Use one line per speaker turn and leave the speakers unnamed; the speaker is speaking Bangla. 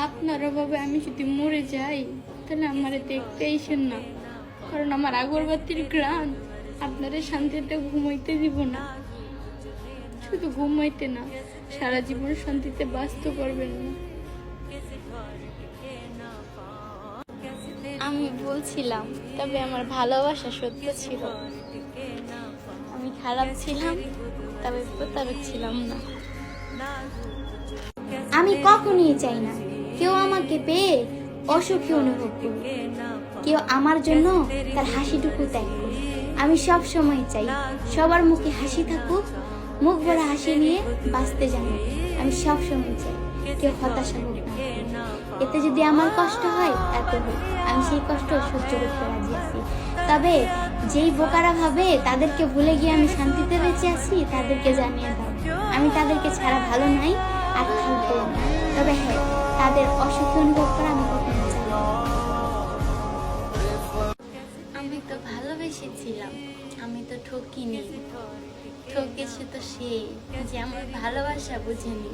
আপনার অভাবে আমি যদি মরে যাই তাহলে আমারে দেখতে আইসেন না, কারণ আমার আগরবাতির ঘ্রাণ আপনারা শান্তিতে ঘুমাইতে দিব না। শুধু ঘুমাইতে না, সারা জীবন শান্তিতে বাঁচতে পারবেন না। আমি বলছিলাম, তবে আমার ভালোবাসা সত্য ছিল। আমি খারাপ ছিলাম, তবে প্রতারক ছিলাম না।
আমি কখনোই চাই না কেউ আমাকে পেয়ে অসুখী অনুভব করুক, কেউ আমার জন্য তার হাসিটুকু ত্যাগ করুক। আমি সব সময় চাই সবার মুখে হাসি থাকুক, মুখ ভরা হাসি নিয়ে বাঁচতে জানো। আমি সব সময় চাই কেউ হতাশা হোক না। এতে যদি আমার কষ্ট হয় এত হোক, আমি সেই কষ্ট সহ্য করতে রাজি আছি। তবে যেই বোকারা ভাবে তাদেরকে ভুলে গিয়ে আমি শান্তিতে বেঁচে আছি, তাদেরকে জানিয়ে দাও আমি তাদেরকে ছাড়া ভালো নাই আর থাকবো না। তবে হ্যাঁ, তাদের অসুখী অনুভব করা আমি কখনো চাই না।
আমি তো ভালোবেসেছিলাম, আমি তো ঠকিনি। ঠকেছে তো সে যে আমার ভালোবাসা বুঝেনি।